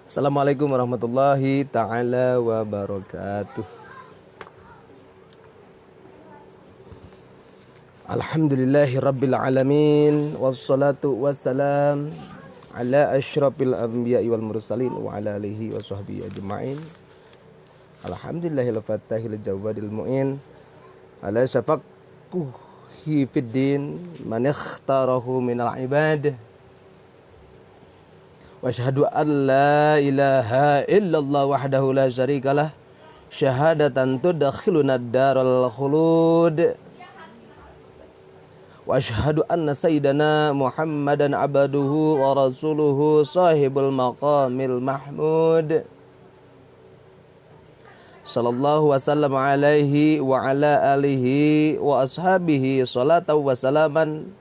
Assalamualaikum warahmatullahi ta'ala wabarakatuh. Alhamdulillahi rabbil alamin. Wassalatu wassalam ala asyrafil anbiya'i wal mursalin wa ala alihi wa sahbihi ajma'in. Alhamdulillahil fatahil jawadil mu'in ala syafaqquhi fid din man ikhtarahu minal ibad. Wa asyhadu an la ilaha illallah wahdahu la syarikalah syahadatan tudkhiluna ad-daral khulud. Wa asyhadu anna sayyidana Muhammadan abduhu wa rasuluhu sahibul maqamil mahmud. Sallallahu wasallam alaihi wa ala alihi wa ashabihi salatan wa salaman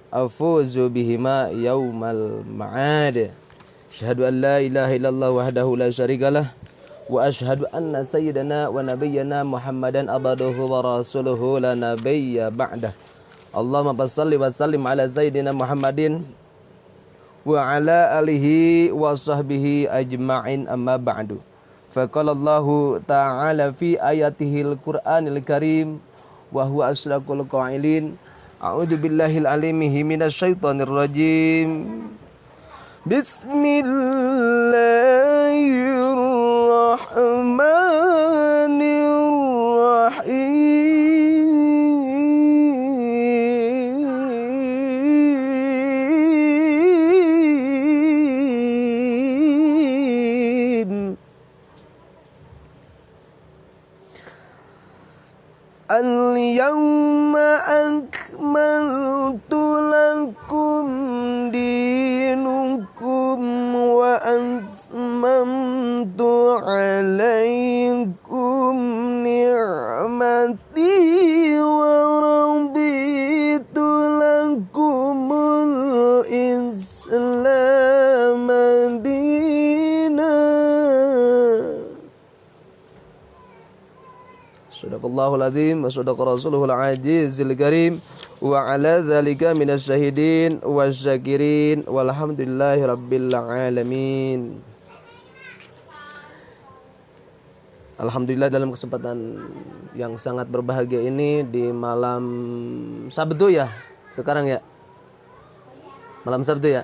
afuzu bihima yaumal ma'ad. Asyhadu an la ilaha illallah wahdahu la syarikalah wa asyhadu anna sayyidana wa nabiyyana Muhammadan abduhu wa rasuluhu la nabiyya ba'dah. Allahumma shalli wa sallim ala sayyidina Muhammadin wa ala alihi wa sahbihi ajma'in amma ba'du. Faqala Allahu ta'ala fi ayatihil Qur'anil Karim wa huwa asdaqul qailin. A'udzu billahil alimi minasy syaithanir rajim. Bismillahirrahmanirrahim. Al-yawma akmaltu lakum dinukum wa atmamtu alaikum ni'mati wa raditu lakumul Islam dinan. Sadaqallahul azim wa sadaqa rasuluhul azizil karim wa ala dzalika minasy syahidin wasyakirin walhamdulillahi rabbil alamin. Alhamdulillah, dalam kesempatan yang sangat berbahagia ini di malam Sabtu ya. Sekarang ya. Malam Sabtu ya.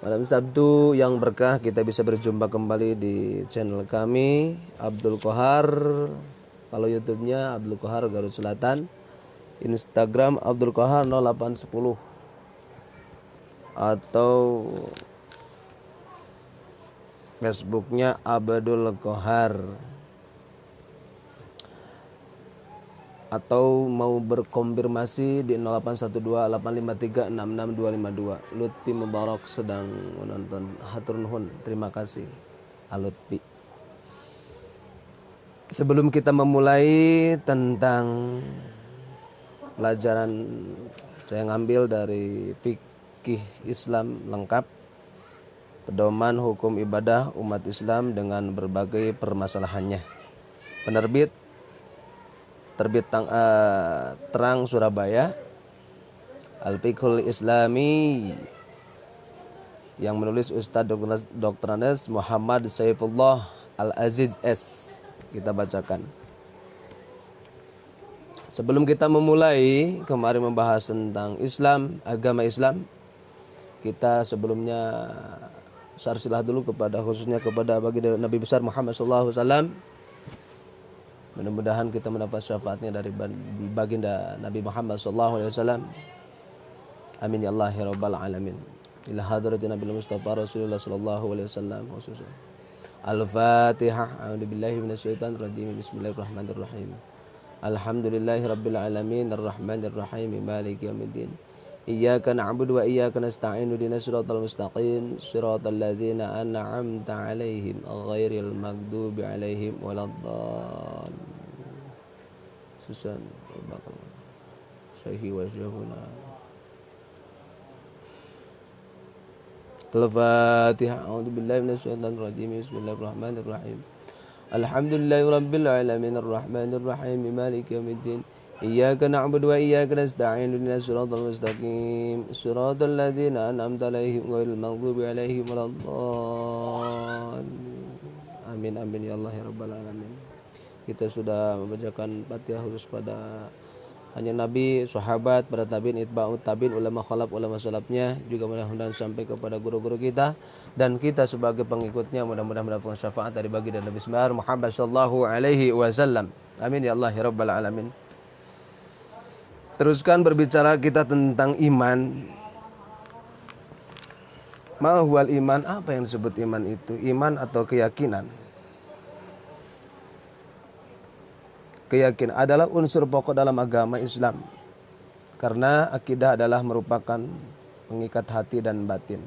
Malam Sabtu yang berkah, kita bisa berjumpa kembali di channel kami Abdul Qahar. Kalau YouTube-nya Abdul Qahar Garut Selatan, Instagram Abdul Qahar 0810 atau Facebooknya Abdul Qahar, atau mau berkonfirmasi di 081285366252. Lutfi Mubarak sedang menonton. Hatur nuhun, terima kasih Lutfi. Sebelum kita memulai tentang pelajaran, saya ngambil dari fikih Islam lengkap, pedoman hukum ibadah umat Islam dengan berbagai permasalahannya. Penerbit Terang Surabaya, Al-Fiqhul Islami, yang menulis Ustadz Dr. Andes Muhammad Saifullah Al-Aziz S. Kita bacakan. Sebelum kita memulai, kemarin membahas tentang Islam, agama Islam, kita sebelumnya sarsilah dulu khususnya kepada baginda Nabi besar Muhammad SAW. Mudah-mudahan kita mendapat syafaatnya dari baginda Nabi Muhammad SAW. Amin ya Allah ya Rabbal alamin. Ila hadratin Nabi Mustafa Rasulullah SAW khususnya. Al-Fatihah. A'udzubillahi minasyaitonir rajim. Bismillahirrahmanirrahim. Alhamdulillahi rabbil alamin arrahmanir rahim maliki yaumiddin. Iyyaka na'budu wa iyyaka nasta'in ihdinas siratal mustaqim siratal ladzina an'amta 'alaihim ghairil maghdubi 'alaihim waladdallin. Susan bakal sahih wa syahuna. Al-Fatihah. A'udzubillahi minasyaitonir rajim. Bismillahirrahmanirrahim. Alhamdulillahi rabbil alamin arrahmanir rahim maliki yaumiddin. Iyyaka na'budu wa iyyaka nasta'in ihdinas siratal mustaqim siratal ladzina an'amta 'alaihim ghairil maghdubi 'alaihim waladdallin. Amin amin ya Allah ya rabbal alamin. Kita sudah membacakan Fatihah khusus pada hanya Nabi, sahabat, para tabi'in, itba'ut tabi'in, ulama khalaf, ulama salafnya, juga mudah-mudahan sampai kepada guru-guru kita dan kita sebagai pengikutnya mudah-mudahan mendapatkan syafaat dari bagi dan Nabi Muhammad sallallahu alaihi wasallam. Amin ya Allah ya rabbal alamin. Teruskan berbicara kita tentang iman. Ma huwal iman? Apa yang disebut iman itu? Iman atau keyakinan? Keyakinan adalah unsur pokok dalam agama Islam. Karena akidah adalah merupakan pengikat hati dan batin.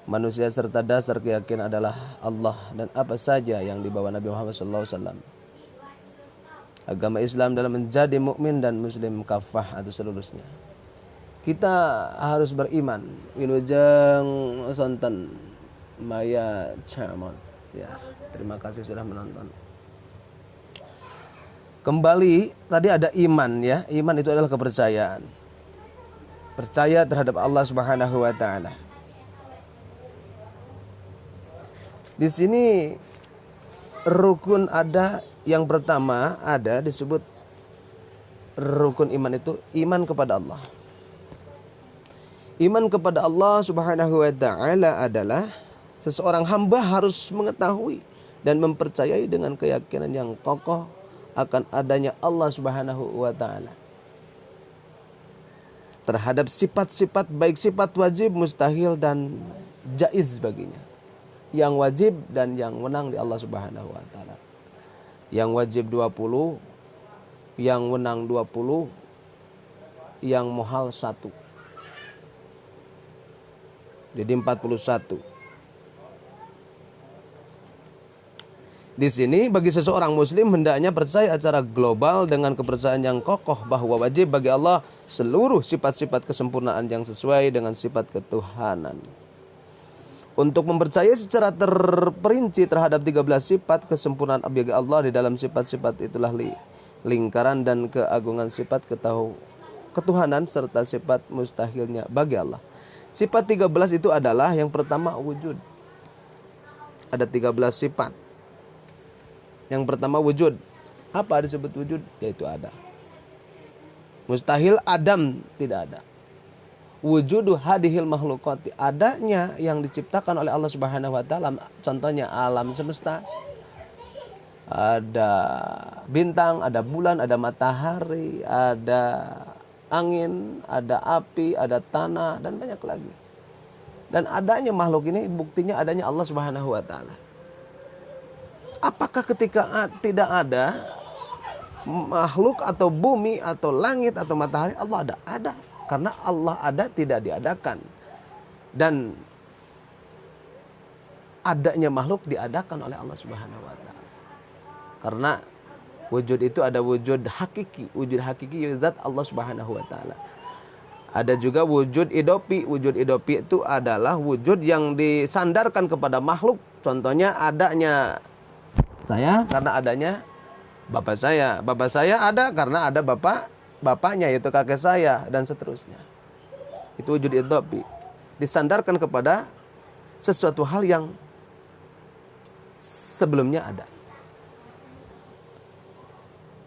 Manusia serta dasar keyakinan adalah Allah dan apa saja yang dibawa Nabi Muhammad SAW. Agama Islam dalam menjadi mukmin dan muslim kafah atau seluruhnya. Kita harus beriman. Wilujeng sonten Maya Chamon. Ya, terima kasih sudah menonton. Kembali tadi ada iman ya. Iman itu adalah kepercayaan. Percaya terhadap Allah Subhanahu wa taala. Di sini rukun ada. Yang pertama ada disebut rukun iman itu iman kepada Allah. Iman kepada Allah Subhanahu wa taala adalah seseorang hamba harus mengetahui dan mempercayai dengan keyakinan yang kokoh akan adanya Allah Subhanahu wa taala. Terhadap sifat-sifat baik sifat wajib, mustahil dan jaiz baginya. Yang wajib dan yang menang di Allah Subhanahu wa taala. Yang wajib 20, yang menang 20, yang muhal 1. Jadi 41. Di sini bagi seseorang muslim hendaknya percaya secara global dengan kepercayaan yang kokoh bahwa wajib bagi Allah seluruh sifat-sifat kesempurnaan yang sesuai dengan sifat ketuhanan. Untuk mempercayai secara terperinci terhadap 13 sifat kesempurnaan bagi Allah di dalam sifat-sifat itulah lingkaran dan keagungan sifat ketuhanan serta sifat mustahilnya bagi Allah. Sifat 13 itu adalah yang pertama wujud. Ada 13 sifat. Yang pertama wujud. Apa disebut wujud? Yaitu ada. Mustahil adam tidak ada. Wujudu hadihil makhlukati, adanya yang diciptakan oleh Allah Subhanahu wa taala. Contohnya alam semesta. Ada bintang, ada bulan, ada matahari, ada angin, ada api, ada tanah dan banyak lagi. Dan adanya makhluk ini buktinya adanya Allah Subhanahu wa taala. Apakah ketika tidak ada makhluk atau bumi atau langit atau matahari, Allah ada? Ada. Karena Allah ada tidak diadakan. Dan adanya makhluk diadakan oleh Allah Subhanahu wa taala. Karena wujud itu ada wujud hakiki. Wujud hakiki zat Allah Subhanahu wa taala. Ada juga wujud idopi. Wujud idopi itu adalah wujud yang disandarkan kepada makhluk. Contohnya adanya saya karena adanya bapak saya. Bapak saya ada karena ada bapaknya yaitu kakek saya dan seterusnya. Itu wujud idopi. Disandarkan kepada sesuatu hal yang sebelumnya ada.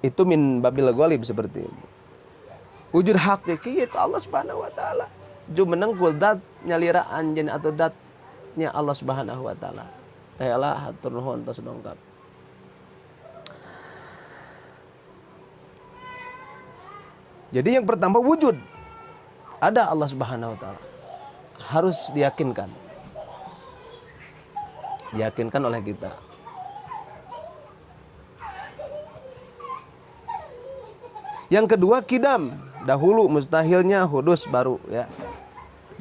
Itu min babil ghalib seperti itu. Wujud hakiki itu Allah Subhanahu wa taala. Jumeneng kul dat nyalira anjeun atau datnya Allah Subhanahu wa taala. Tayalah hatur nuhun tos dongkap. Jadi yang pertama wujud. Ada Allah Subhanahu wa taala. Harus diyakinkan. Diyakinkan oleh kita. Yang kedua kidam, dahulu mustahilnya hudus baru ya.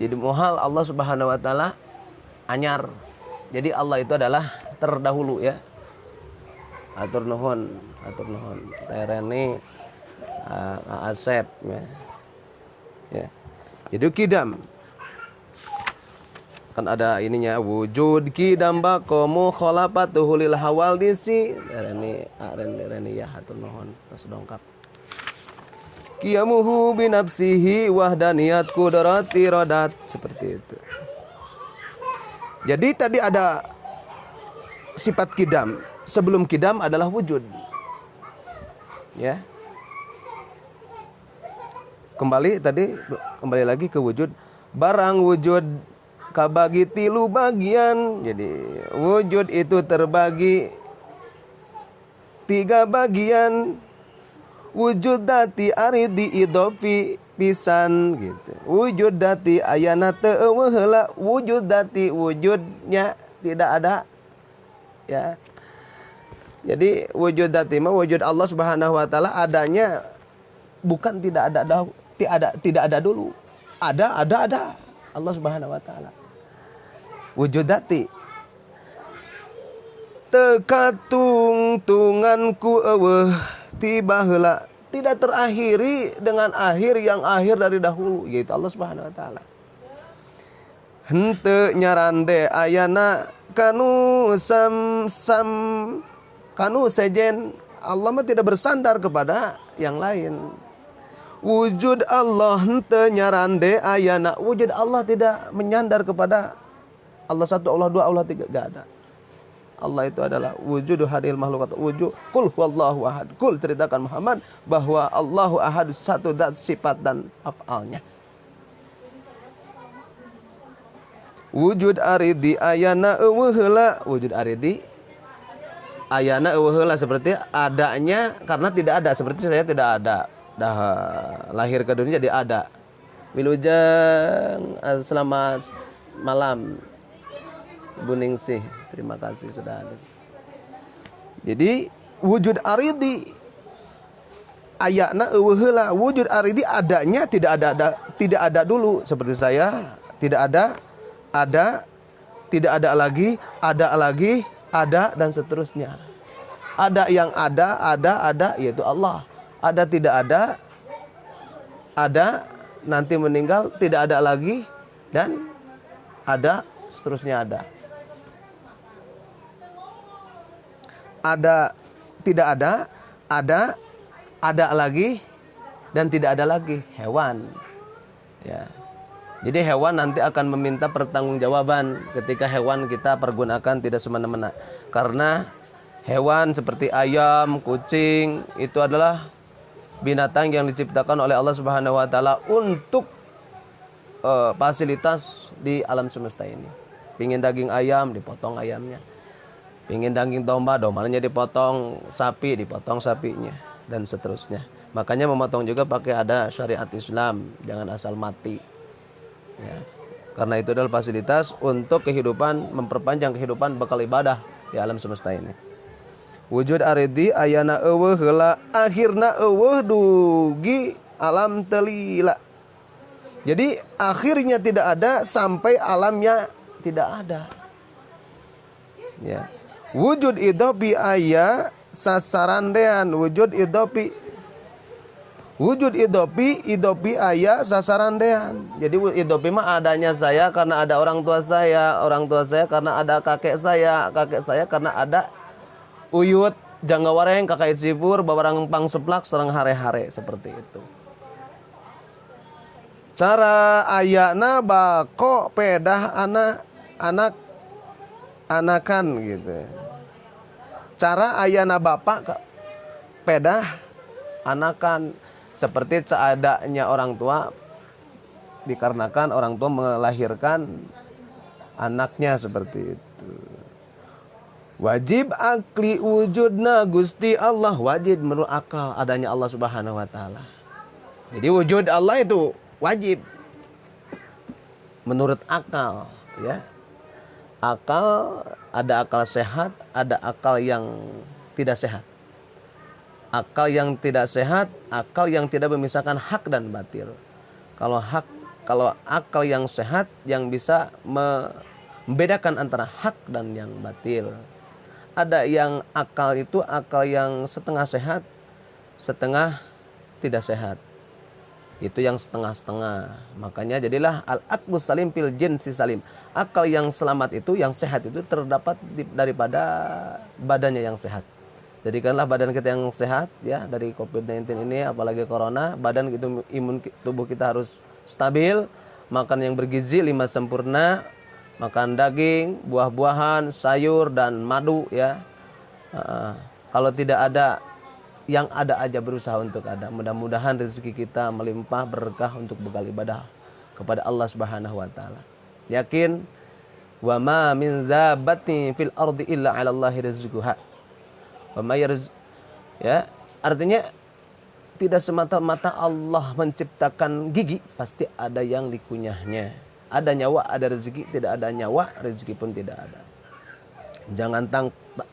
Jadi muhal Allah Subhanahu wa taala anyar. Jadi Allah itu adalah terdahulu ya. Atur nuhun. Terene Asep ya. Jadi kidam kan ada ininya wujud kidam bakomu khalafatuhu lil hawadisi rene ya hatur nuhun tos dongkap. qiyamuhu binafsihi wahdaniyat qudrati rodat. Seperti itu. Jadi tadi ada sifat kidam. Sebelum kidam adalah wujud. Ya. Kembali lagi ke wujud. Barang wujud kabagi tilu bagian. Jadi wujud itu terbagi 3 bagian. Wujud dati aridi idofi pisan gitu. Wujud dati ayana teu heula. Wujud dati wujudnya tidak ada. Ya. Jadi wujud dati mah wujud Allah Subhanahu wa taala adanya bukan tidak ada dulu. Ada Allah Subhanahu wa taala. Wujud dati tekatung tunganku eueuh tiba heula, tidak terakhiri dengan akhir yang akhir dari dahulu, yaitu Allah Subhanahu wa taala. Henteu nyarande ayana kanu kanu sejen, Allah mah tidak bersandar kepada yang lain. Wujud Allah henteu nyarande ayana, wujud Allah tidak menyandar kepada Allah satu, Allah dua, Allah tiga, enggak ada. Allah itu adalah wujudu hadil makhlukat. Wujud kul huwallahu ahad. Kul ceritakan Muhammad bahwa Allahu ahad, satu zat, sifat dan af'alnya. Wujud aridi ayana eueuh heula. Wujud aridi ayana eueuh heula, seperti adanya karena tidak ada. Seperti saya tidak ada. Dah lahir ke dunia jadi ada. Wilujeng, selamat malam Bu Ningsih. Terima kasih sudah ada. Jadi wujud aridi ayana eueuh heula. Wujud aridi adanya tidak ada dulu, seperti saya tidak ada, tidak ada lagi, ada dan seterusnya. Ada yang ada yaitu Allah. Ada tidak ada nanti meninggal, tidak ada lagi, dan ada seterusnya ada. Ada tidak ada lagi, dan tidak ada lagi. Hewan, ya. Jadi hewan nanti akan meminta pertanggungjawaban ketika hewan kita pergunakan tidak semena-mena. Karena hewan seperti ayam, kucing itu adalah binatang yang diciptakan oleh Allah Subhanahu wa taala untuk fasilitas di alam semesta ini. Pingin daging ayam, dipotong ayamnya. Pingin daging domba, dombanya dipotong. Sapi, dipotong sapinya, dan seterusnya. Makanya memotong juga pakai ada syariat Islam, jangan asal mati. Ya. Karena itu adalah fasilitas untuk kehidupan, memperpanjang kehidupan bekal ibadah di alam semesta ini. Wujud aridi ayana eueuh heula, akhirna eueuh dugi alam telila. Jadi akhirnya tidak ada sampai alamnya tidak ada. Ya. Wujud idopi aya sasarandean. Wujud idopi aya sasarandean. Jadi idopi mah adanya saya karena ada orang tua saya karena ada kakek saya karena ada uyut jangga wareng kakak cipur babarang pang seplak serang hare-hare, seperti itu. Cara ayana bako pedah anakan gitu. Cara ayana bapak pedah anakan, seperti seadanya orang tua, dikarenakan orang tua melahirkan anaknya, seperti itu. Wajib akli wujudna Gusti Allah, wajib menurut akal adanya Allah Subhanahu wa taala. Jadi wujud Allah itu wajib menurut akal, ya. Akal, ada akal sehat, ada akal yang tidak sehat. Akal yang tidak sehat, akal yang tidak memisahkan hak dan batil. Kalau akal yang sehat yang bisa membedakan antara hak dan yang batil. Ada yang akal itu akal yang setengah sehat, setengah tidak sehat. Itu yang setengah-setengah. Makanya jadilah al-aqlus salim fil jinsi salim. Akal yang selamat itu, yang sehat itu terdapat daripada badannya yang sehat. Jadikanlah badan kita yang sehat ya dari COVID-19 ini, apalagi corona. Badan itu, imun tubuh kita harus stabil. Makan yang bergizi, 5 sempurna. Makan daging, buah-buahan, sayur dan madu ya. Kalau tidak ada, yang ada aja berusaha untuk ada. Mudah-mudahan rezeki kita melimpah berkah untuk bekal ibadah kepada Allah Subhanahu wa taala. Yakin, wa ma min dzabbatin fil ardi illa 'ala Allahi rizquha. Ya, artinya tidak semata-mata Allah menciptakan gigi, pasti ada yang dikunyahnya. Ada nyawa, ada rezeki. Tidak ada nyawa, rezeki pun tidak ada. Jangan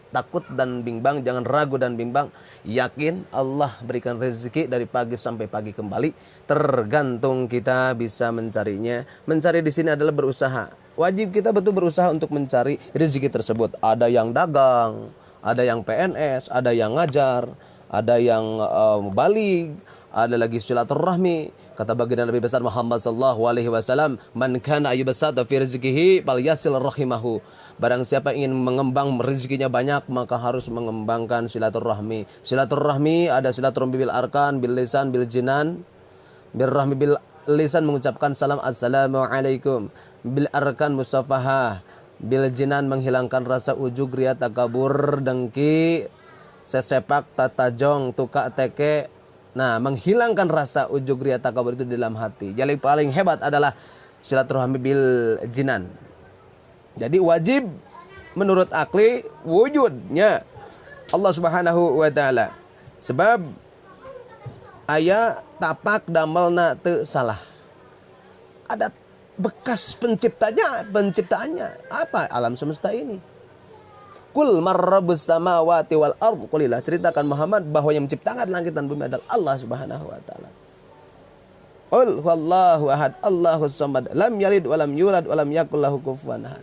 takut dan bimbang, jangan ragu dan bimbang. Yakin Allah berikan rezeki dari pagi sampai pagi kembali. Tergantung kita bisa mencarinya. Mencari di sini adalah berusaha. Wajib kita betul berusaha untuk mencari rezeki tersebut. Ada yang dagang, ada yang PNS, ada yang ngajar, ada yang balig, ada lagi silaturahmi. Kata baginda Nabi besar Muhammad sallallahu alaihi wasallam, "Man kana yubsata fi rizqihi falyasil rahimahu." Barang siapa ingin mengembang rezekinya banyak, maka harus mengembangkan silaturahmi. Silaturahmi ada silaturahmi bil arkan, bil lisan, bil jinan. Bil rahmi bil lisan mengucapkan salam assalamualaikum. Bil arkan musafahah. Bil jinan menghilangkan rasa ujug, ria, takabur, dengki, sesepak, tatajong, tukak, teke. Nah, menghilangkan rasa ujug, ria, takabur itu di dalam hati. Jadi paling hebat adalah silaturahmi bil jinan. Jadi wajib menurut akli wujudnya Allah Subhanahu wa taala. Sebab aya tapak damelna teu salah. Ada bekas penciptaannya. Apa? Alam semesta ini. Kul marrabbus samawati wal ardh. Qulilah, ceritakan Muhammad bahwa yang menciptakan langit dan bumi adalah Allah Subhanahu wa taala. Qul huwallahu ahad, Allahus samad, lam yalid wa lam yulad wa lam yakul lahu kufuwan ahad.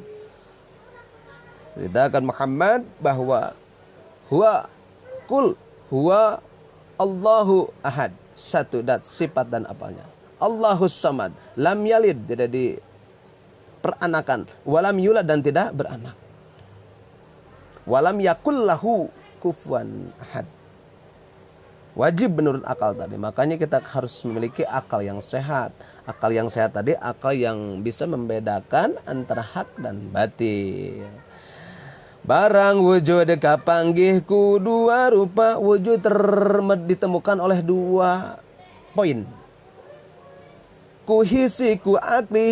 Ceritakan Muhammad bahwa huwa Allahu ahad, satu dat sifat dan apanya. Allahus samad, lam yalid tidak diperanakan, walam yulad dan tidak beranak, walam yakul lahu kufuwan ahad. Wajib menurut akal tadi. Makanya kita harus memiliki akal yang sehat. Akal yang sehat tadi akal yang bisa membedakan antara hak dan batil. Barang wujud kapanggih ku dua rupa, wujud ditemukan oleh dua poin. Ku hisi, ku akli,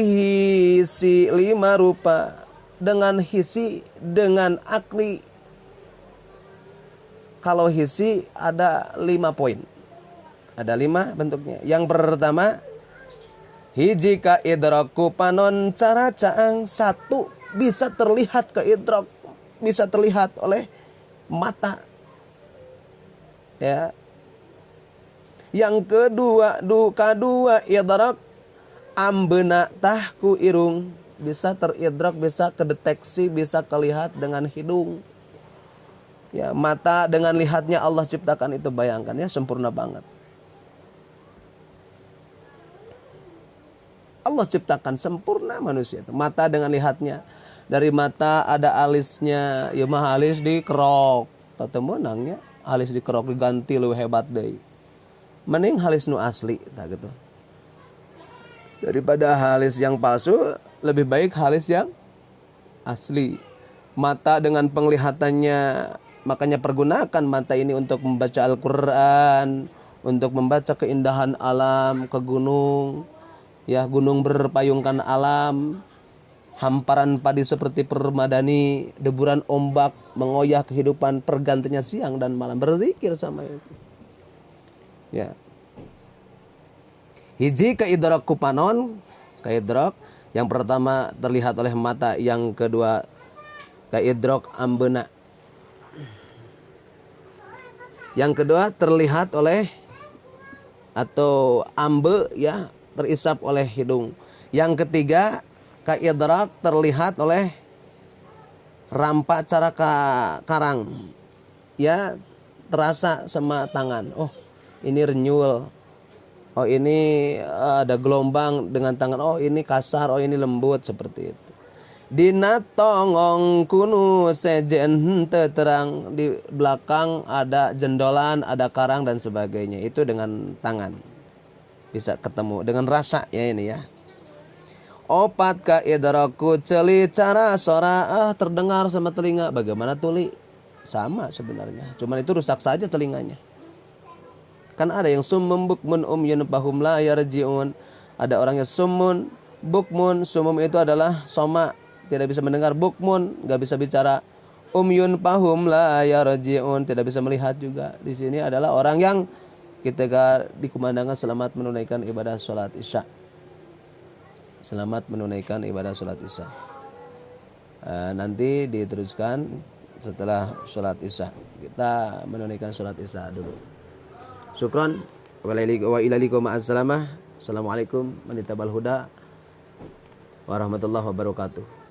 hisi 5 rupa. Dengan hisi, dengan akli. Kalau hisi ada 5 poin. Ada 5 bentuknya. Yang pertama, hiji ka idraku panon cara caang. 1 bisa terlihat ke idrak, bisa terlihat oleh mata. Ya. Yang kedua, kedua idrak ambena tahku irung, bisa teridrak, bisa kedeteksi, bisa kelihat dengan hidung. Ya, mata dengan lihatnya Allah ciptakan itu, bayangkan ya, sempurna banget. Allah ciptakan sempurna manusia itu. Mata dengan lihatnya. Dari mata ada alisnya, ya mah alis dikerok. Tatu menangnya alis dikerok diganti lebih hebat deh. Mending halis nu asli, tak gitu. Daripada halis yang palsu, lebih baik halis yang asli. Mata dengan penglihatannya, makanya pergunakan mata ini untuk membaca Al-Quran, untuk membaca keindahan alam, ke gunung, ya, gunung berpayungkan alam, hamparan padi seperti permadani, deburan ombak mengoyah kehidupan pergantinya siang dan malam, berzikir sama itu. Ya. Hiji keidrak kupanon, keidrak yang pertama terlihat oleh mata, yang kedua keidrak ambena, yang kedua terlihat oleh atau ambe, ya, terisap oleh hidung. Yang ketiga keidrak terlihat oleh rampak cara karang, ya, terasa sama tangan. Oh, ini renyul. Oh, ini ada gelombang dengan tangan. Oh, ini kasar. Oh, ini lembut, seperti itu. Dina tongong kunu sejen terang, di belakang ada jendolan, ada karang dan sebagainya. Itu dengan tangan bisa ketemu dengan rasa ya ini ya. Opat ka idraku celi cara sora terdengar sama telinga. Bagaimana tuli? Sama sebenarnya. Cuman itu rusak saja telinganya. Kan ada yang summum bukmun umyun fahum la yarji'un. Ada orang yang summun bukmun. Summum itu adalah soma, tidak bisa mendengar. Bukmun enggak bisa bicara. Umyun fahum la yarji'un, tidak bisa melihat juga. Di sini adalah orang yang ketika dikumandangkan selamat menunaikan ibadah salat Isya. Selamat menunaikan ibadah salat Isya. Nanti diteruskan setelah salat Isya. Kita menunaikan salat Isya dulu. Syukran wa ilaikum assalamah. Assalamualaikum warahmatullahi wabarakatuh.